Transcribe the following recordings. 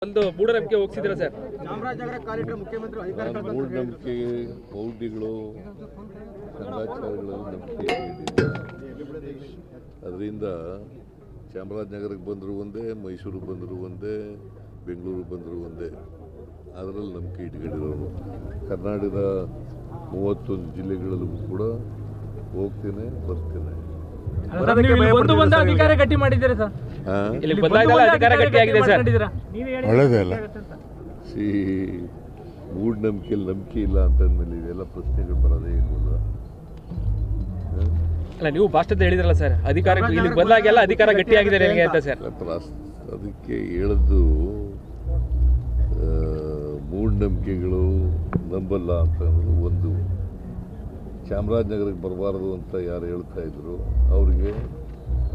ಒಂದು ಮೂಢನಂಬಿಕೆ ಹೋಗ್ಸಿದ್ರ ಸರ್. ಚಾಮರಾಜನಗರ ಕಾಲಿಟ್ಟರೆ ಮುಖ್ಯಮಂತ್ರಿ ಅಧಿಕಾರ ಮೂಢನಂಬಿಕೆ ಮೌಢ್ಯಗಳು ಸಂಘಾಚಾರಗಳಲ್ಲಿ ನಂಬಿಕೆ ಇಟ್ಟಿಲ್ಲ. ಅದರಿಂದ ಚಾಮರಾಜನಗರಕ್ಕೆ ಬಂದರೂ ಒಂದೇ, ಮೈಸೂರಿಗೆ ಬಂದರೂ ಒಂದೇ, ಬೆಂಗಳೂರಿಗೆ ಬಂದರೂ ಒಂದೇ, ಅದರಲ್ಲಿ ನಂಬಿಕೆ ಇಟ್ಕೊಂಡಿರೋರು. ಕರ್ನಾಟಕದ 31 ಜಿಲ್ಲೆಗಳಲ್ಲೂ ಕೂಡ ಹೋಗ್ತೇನೆ ಬರ್ತೇನೆ. ಅಧಿಕಾರ ಗಟ್ಟಿ ಮಾಡಿದ್ದೀರಾ ಸರ್? ಅಧಿಕಾರ ಗಟ್ಟಿ ಆಗಿದೆ ಸರ್. ಒಳ್ಳೆಯದೇ ಅಲ್ಲ. ಮೂಢನಂಬಿಕೆಯಲ್ಲಿ ನಂಬಿಕೆ ಇಲ್ಲ ಅಂತಂದ್ಮೇಲೆ ಇವೆಲ್ಲ ಪ್ರಶ್ನೆಗಳು ಬರೋದೇ ಇಲ್ವಲ್ಲ. ಅಲ್ಲ, ನೀವು ಭಾಷಣದಲ್ಲಿ ಹೇಳಿದ್ರಲ್ಲ ಸರ್, ಅಧಿಕಾರ ಇಲ್ಲಿ ಬದಲಾಗೆಲ್ಲ ಅಧಿಕಾರ ಗಟ್ಟಿ ಆಗಿದೆ ಅಂತ ಸರ್. ಅದಕ್ಕೆ ಹೇಳದ್ದು ಮೂಢನಂಬಿಕೆಗಳು ನಂಬಲ್ಲ ಅಂತ ಅನ್ನೋದು ಒಂದು. ಚಾಮರಾಜನಗರಕ್ಕೆ ಬರಬಾರ್ದು ಅಂತ ಯಾರು ಹೇಳ್ತಾ ಇದ್ರು ಅವರಿಗೆ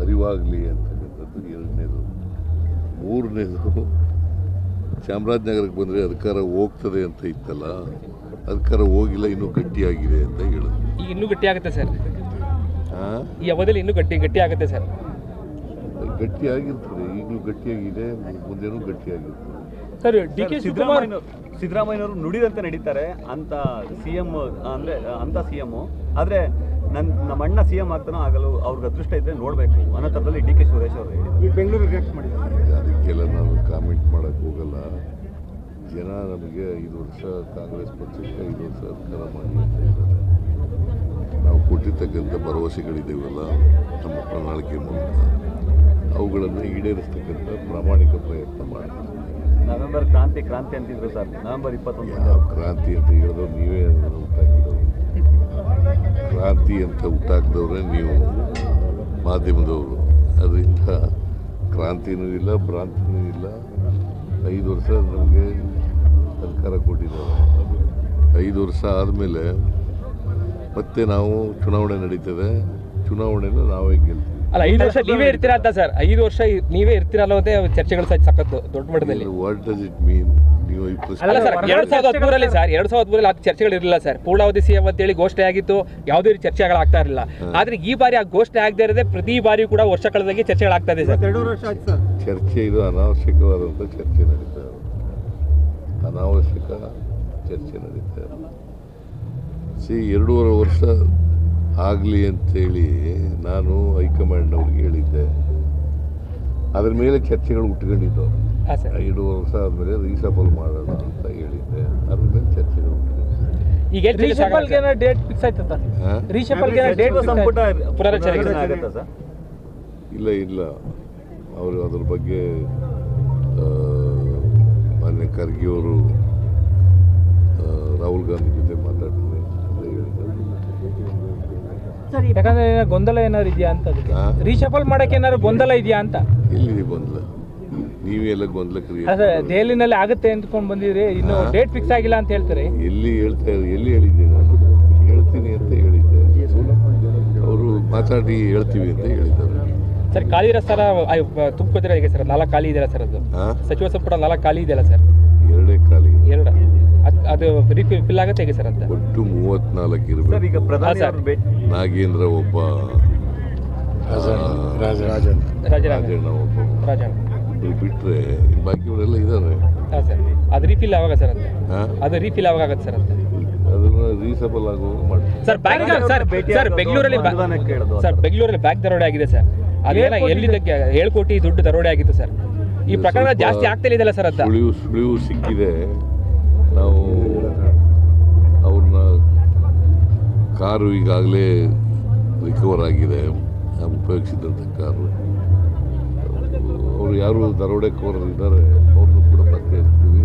ಅರಿವಾಗಲಿ ಅಂತಕ್ಕಂಥದ್ದು ಎರಡನೇದು. ಮೂರನೇದು, ಚಾಮರಾಜನಗರಕ್ಕೆ ಬಂದರೆ ಅಧಿಕಾರ ಹೋಗ್ತದೆ ಅಂತ ಇತ್ತಲ್ಲ, ಅಧಿಕಾರ ಹೋಗಿಲ್ಲ, ಇನ್ನೂ ಗಟ್ಟಿಯಾಗಿದೆ ಅಂತ ಹೇಳೋದು. ಈಗ ಇನ್ನೂ ಗಟ್ಟಿ ಆಗುತ್ತೆ ಸರ್. ಈ ಅವಧಿಯಲ್ಲಿ ಇನ್ನೂ ಗಟ್ಟಿ ಆಗುತ್ತೆ ಸರ್. ಗಟ್ಟಿಯಾಗಿರ್ತದೆ, ಈಗಲೂ ಗಟ್ಟಿಯಾಗಿದೆ, ಮುಂದೆನೂ ಗಟ್ಟಿಯಾಗಿರ್ತದೆ ಸರ್. ಡಿ.ಕೆ. ಸಿದ್ದರಾಮಯ್ಯನವರು ನುಡಿದಂತೆ ನಡೀತಾರೆ ಅಂತ ಸಿಎಂ ಅಂದರೆ ಅಂತ ಸಿಎಂ. ಆದರೆ ನಮ್ಮ ಅಣ್ಣ ಸಿಎಂ ಆಗ್ತಾನೋ ಆಗಲು ಅವ್ರಿಗೆ ಅದೃಷ್ಟ ಇದ್ದರೆ ನೋಡಬೇಕು ಅನ್ನೋ ಥರದಲ್ಲಿ ಡಿ.ಕೆ. ಸುರೇಶ್ ಅವರು ಈ ಬೆಂಗಳೂರಿಗೆ ರಿಯಾಕ್ಟ್ ಮಾಡಿದ್ದಾರೆ. ಅದಕ್ಕೆಲ್ಲ ನಾನು ಕಾಮೆಂಟ್ ಮಾಡೋಕ್ಕೆ ಹೋಗಲ್ಲ. ಜನ ನಮಗೆ 5 ವರ್ಷ ಕಾಂಗ್ರೆಸ್ ಪಕ್ಷಕ್ಕೆ 5 ವರ್ಷ ಅಧಿಕಾರ ಮಾಡಿ ಅಂತ ಇದ್ದಾರೆ. ನಾವು ಕೊಟ್ಟಿರ್ತಕ್ಕಂಥ ಭರವಸೆಗಳಿದ್ದೇವಲ್ಲ ನಮ್ಮ ಪ್ರಣಾಳಿಕೆ ಮೂಲಕ, ಅವುಗಳನ್ನು ಈಡೇರಿಸ್ತಕ್ಕಂಥ ಪ್ರಾಮಾಣಿಕ ಪ್ರಯತ್ನ ಮಾಡ್ತೀವಿ. ನವೆಂಬರ್ ಕ್ರಾಂತಿ ಅಂತಿದ್ರು ಸರ್. ನವೆಂಬರ್ 21 ಯಾವ ಕ್ರಾಂತಿ ಅಂತ ಹೇಳಿದವ್ರು ನೀವೇ ಹುಟ್ಟಾಕಿದವರು. ಕ್ರಾಂತಿ ಅಂತ ಹುಟ್ಟಾಕಿದವ್ರೆ ನೀವು, ಮಾಧ್ಯಮದವರು. ಅದರಿಂದ ಕ್ರಾಂತಿನೂ ಇಲ್ಲ, ಭ್ರಾಂತಿನೂ ಇಲ್ಲ. 5 ವರ್ಷ ನಮಗೆ ಅಧಿಕಾರ ಕೊಟ್ಟಿದ್ದಾರೆ. 5 ವರ್ಷ ಆದಮೇಲೆ ಮತ್ತೆ ನಾವು ಚುನಾವಣೆ ನಡೀತದೆ. ಚುನಾವಣೆನ ನಾವೇ ಗೆಲ್ತೀವಿ. ಅಲ್ಲ, 5 ವರ್ಷ ನೀವೇ ಇರ್ತೀರಾ ಅಂತ ಸರ್. 5 ವರ್ಷ ನೀವೇ ಇರ್ತೀರಲ್ಲ, ಚರ್ಚೆಗಳು ಸಖತ್ತು ದೊಡ್ಡ ಮಟ್ಟದಲ್ಲಿ. What does it mean? ನೀವು ಅಲ್ಲ ಸರ್, 2013 ಸರ್, 2013 ಅದು ಚರ್ಚೆಗಳು ಇರಲಿಲ್ಲ ಸರ್. ಪೂರ್ಣಾವಧಿ ಸಿಎಂ ಅಂತೇಳಿ ಘೋಷಣೆ ಆಗಿತ್ತು, ಯಾವುದೇ ರೀತಿ ಚರ್ಚೆಗಳಾಗ್ತಾ ಇರಲಿಲ್ಲ. ಆದ್ರೆ ಈ ಬಾರಿ ಆ ಘೋಷಣೆ ಆಗದೆ ಇರದೆ ಪ್ರತಿ ಬಾರಿ ಕೂಡ ವರ್ಷ ಕಳೆದಾಗೆ ಚರ್ಚೆಗಳಾಗ್ತಾ ಇದೆ ಸರ್. 2 ವರ್ಷ ಆಯ್ತು ಸರ್. ಚರ್ಚೆ ಇದು ಅನಾವಶ್ಯಕವಾದಂಥ ಚರ್ಚೆ ನಡೀತಾ ಇದೆ. ಅನಾವಶ್ಯಕ ಚರ್ಚೆ ನಡೀತಾ ಇದೆ. 2.5 ವರ್ಷ ಆಗಲಿ ಅಂತೇಳಿ ನಾನು ಹೈಕಮಾಂಡ್ನವ್ರಿಗೆ ಹೇಳಿದ್ದೆ. ಅದ್ರ ಮೇಲೆ ಚರ್ಚೆಗಳು ಹುಟ್ಕೊಂಡಿದ್ದು. 2.5 ವರ್ಷ ಆದಮೇಲೆ ರೀಸಫಲ್ ಮಾಡೋಣ ಅಂತ ಹೇಳಿದ್ದೆ. ಅದ್ರ ಮೇಲೆ ಚರ್ಚೆಗಳು ಈಗ ಡೇಟ್ ಫಿಕ್ಸ್ ಆಯ್ತಾ? ಇಲ್ಲ, ಅವರು ಅದ್ರ ಬಗ್ಗೆ ಮಾನ್ಯ ಖರ್ಗೆ ಅವರು ರಾಹುಲ್ ಗಾಂಧಿ ಜೊತೆ ಮಾತಾಡ್ತೀನಿ ಅಂತ ಹೇಳಿದ್ದಾರೆ. ಯಾಕಂದ್ರೆ ಗೊಂದಲ ಏನಾದ್ರು ಇದೆಯಾ ಅಂತ, ರೀಶಫಲ್ ಮಾಡಕ್ಕೆ ಏನಾದ್ರು ಗೊಂದಲ ಇದೆಯಾ ಅಂತ. ಎಲ್ಲಿದೆ ಗೊಂದಲ? ನೀವೆಲ್ಲ ಗೊಂದಲ ದೆಹಲಿನಲ್ಲಿ ಆಗುತ್ತೆ ಅಂದ್ಕೊಂಡು ಬಂದಿದ್ರಿ, ಇನ್ನು ಡೇಟ್ ಫಿಕ್ಸ್ ಆಗಿಲ್ಲ ಅಂತ ಹೇಳ್ತಾರೆ. ಎಲ್ಲಿ ಹೇಳಿದ್ದೆ? ನಾನು ಹೇಳ್ತೀನಿ ಅಂತ ಹೇಳಿದ್ದೆ. ಅವರು ಮಾತಾಡಿ ಹೇಳ್ತೀವಿ ಅಂತ ಹೇಳಿದ್ದಾರೆ ಸರ್. ಖಾಲಿ ಇರೋ ಸರ್ ತುಂಬಿದ್ರೆ ಹೇಗೆ ಸರ್? 4 ಖಾಲಿ ಇದೆಯಲ್ಲ ಸರ್, ಅದು ಸಚಿವ ಸಂಪುಟ 4 ಖಾಲಿ ಇದೆಯಲ್ಲ ಸರ್? 2 ಖಾಲಿ. 2 ಅದು ಫಿಲ್ ಆಗುತ್ತೆ ಹೇಗೆ ಸರ್ ಅಂತ? ಒಟ್ಟು 34 ಇರಬೇಕು. ನಾಗೇಂದ್ರ ಒಬ್ಬ, ರಾಜಣ್ಣ ಒಬ್ಬ ಬಿಟ್ರೆ ಬಾಕಿಯವರೆಲ್ಲ ಇದ್ದಾರೆ. ಸರ್, ಅದು ರೀಫಿಲ್ ಯಾವಾಗ ಸರ್ ಅಂತ? ಅದು ರೀಫಿಲ್ ಯಾವಾಗ ಆಗುತ್ತೆ ಸರ್ ಅಂತ? ಅದನ್ನ ರೀಸಬಲ್ ಆಗುವಾಗ ಮಾಡ್ತೀವಿ ಸರ್. ಬೆಂಗಳೂರಲ್ಲಿ ಬ್ಯಾಂಕ್ ದರೋಡೆ ಆಗಿದೆ ಸರ್. ಅದೇನ ಎಲ್ಲಿದ್ದಕ್ಕೆ 7 ಕೋಟಿ ದುಡ್ಡು ದರೋಡೆ ಆಗಿತ್ತು ಸರ್. ಈ ಪ್ರಕರಣ ಜಾಸ್ತಿ ಆಗ್ತಾ ಇದೆಯಲ್ಲ ಸರ್ ಅಂತ. ಸುಳಿವು ಸಿಕ್ಕಿದೆ. ನಾವು ಅವ್ರನ್ನ ಕಾರು ಈಗಾಗಲೇ ರಿಕವರ್ ಆಗಿದೆ, ಉಪಯೋಗಿಸಿದಂಥ ಕಾರು. ಅವರು ಯಾರು ದರೋಡೆಕೋರರು ಇದ್ದಾರೆ ಅವ್ರನ್ನೂ ಕೂಡ ಪತ್ತೆ ಹಚ್ತೀವಿ,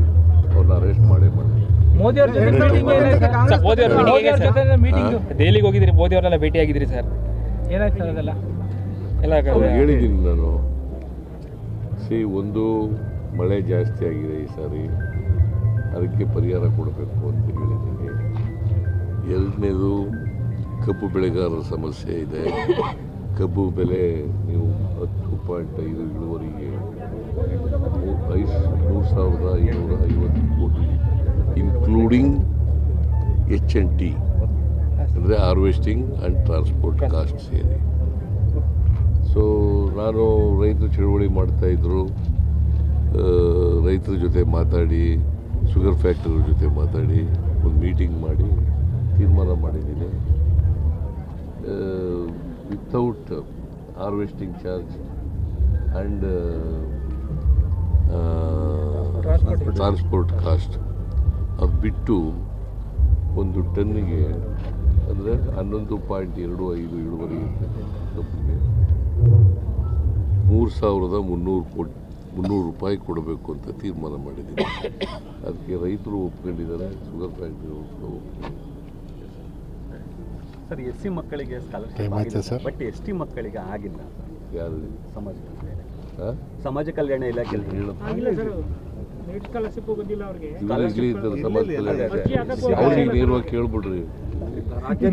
ಅವ್ರನ್ನ ಅರೆಸ್ಟ್ ಮಾಡೇ ಮಾಡ್ತೀವಿ. ದೆಹಲಿಗೆ ಹೋಗಿದ್ರಿ, ಮೋದಿ ಅವರೆಲ್ಲ ಭೇಟಿ ಆಗಿದ್ರಿ ಸರ್. ಏನಾಯ್ತು ಸರ್ ಅದೆಲ್ಲ? ಹೇಳಿದ್ದೀನಿ ನಾನು. ಒಂದು ಮಳೆ ಜಾಸ್ತಿ ಆಗಿದೆ ಈ ಸಾರಿ, ಅದಕ್ಕೆ ಪರಿಹಾರ ಕೊಡಬೇಕು ಅಂತ ಹೇಳಿದ್ದೀನಿ. 2ನೇದು, ಕಬ್ಬು ಬೆಳೆಗಾರರ ಸಮಸ್ಯೆ ಇದೆ. ಕಬ್ಬು ಬೆಲೆ ನೀವು 10.5 ಇಳುವರಿಗೆ 3,550 ಕೋಟಿ ಇನ್ಕ್ಲೂಡಿಂಗ್ H&T ಅಂದರೆ ಹಾರ್ವೆಸ್ಟಿಂಗ್ ಆ್ಯಂಡ್ ಟ್ರಾನ್ಸ್ಪೋರ್ಟ್ ಕಾಸ್ಟ್ ಸೇರಿ. ಸೊ ನಾನು ರೈತರು ಚಳುವಳಿ ಮಾಡ್ತಾಯಿದ್ರು. ರೈತರ ಜೊತೆ ಮಾತಾಡಿ, ಶುಗರ್ ಫ್ಯಾಕ್ಟ್ರಿ ಜೊತೆ ಮಾತಾಡಿ ಒಂದು ಮೀಟಿಂಗ್ ಮಾಡಿ ತೀರ್ಮಾನ ಮಾಡಿದ್ದೀನಿ. Without harvesting charge and transport cost ಅದು ಬಿಟ್ಟು ಒಂದು ಟನ್ನಿಗೆ ಅಂದರೆ 11.25 ಇಳುವರಿ ಕಬ್ಬಿಗೆ 3,300 ರೂಪಾಯಿ ಕೊಡಬೇಕು ಅಂತ ತೀರ್ಮಾನ ಮಾಡಿದ್ದೀನಿ. ಅದಕ್ಕೆ ರೈತರು ಒಪ್ಕೊಂಡಿದ್ದಾರೆ, ಶುಗರ್ ಫ್ಯಾಕ್ಟ್ರಿ ಒಪ್ಕೊಂಡಿದ್ದಾರೆ. ಸರ್ ಎಸ್ ಸಿ ಮಕ್ಕಳಿಗೆ ಸ್ಕಾಲರ್ಶಿಪ್ ಬಟ್ ಎಸ್ ಟಿ ಮಕ್ಕಳಿಗೆ ಆಗಿಲ್ಲ. ಯಾರು ಸಮಾಜ ಕಲ್ಯಾಣ ಇಲಾಖೆಯಲ್ಲಿ ಅವ್ರಿಗೆ ನೇರವಾಗಿ ಕೇಳ್ಬಿಡ್ರಿ, ಹಂಗೆ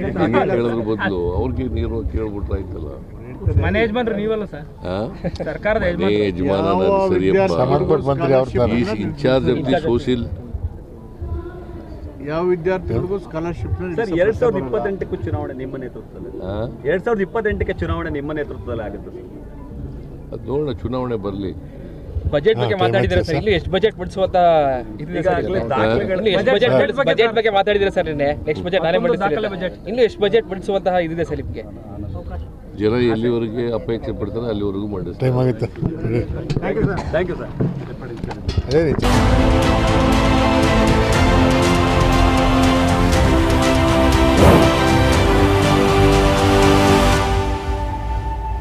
ಕೇಳಿದ್ರ ಬದಲು ಅವ್ರಿಗೆ ನೇರವಾಗಿ ಕೇಳ್ಬಿಟ್ರೆ ಆಯ್ತಲ್ಲ. ಮ್ಯಾನೇಜ್ಮೆಂಟ್ ನೀವಲ್ಲ ಸರ್, ಸರ್ಕಾರದ ಯಜಮಾನ ಸರಿಯಪ್ಪ, ಇನ್ಚಾರ್ಜ್ ಆಫ್ ದಿ ಸೋಷಿಯಲ್. ಯಾವ ವಿದ್ಯಾರ್ಥಿಗಳಿಗೂ ಸ್ಕಾಲರ್ಶಿಪ್ ಸರ್ 2028 ಚುನಾವಣೆ ನಿಮ್ಮ ನೇತೃತ್ವದಲ್ಲಿ 2028 ಚುನಾವಣೆ ನಿಮ್ಮ ನೇತೃತ್ವದಲ್ಲಿ ಆಗುತ್ತೆ ಸರ್. ಅದು ನೋಡೋಣ, ಚುನಾವಣೆ ಬರಲಿ. ಬಜೆಟ್ ಬಗ್ಗೆ ಮಾತಾಡಿದ್ರೆ ಸರ್, ಇಲ್ಲಿ ಎಷ್ಟು ಬಜೆಟ್ ಬಿಡಿಸುವಂತ ಬಜೆಟ್ ಬಗ್ಗೆ ಮಾತಾಡಿದ್ರೆ ಸರ್ ನಿನ್ನೆ. ನೆಕ್ಸ್ಟ್ ಬಜೆಟ್ ನಾನೇ ಮಂಡಿಸ್ತೀನಿ. ಇನ್ನು ಎಷ್ಟು ಬಜೆಟ್ ಬಿಡಿಸುವಂತಹ ಇದಿದೆ ಸರ್ ನಿಮಗೆ? ಜನ ಎಲ್ಲಿವರೆಗೆ ಅಪೇಕ್ಷೆ ಪಡ್ತಾರೆ ಅಲ್ಲಿವರೆಗೂ ಮಾಡಿಸ್ತಾರೆ. ಟೈಮ್ ಆಗುತ್ತೆ. Thank you sir. ಅದೇ ರೀತಿ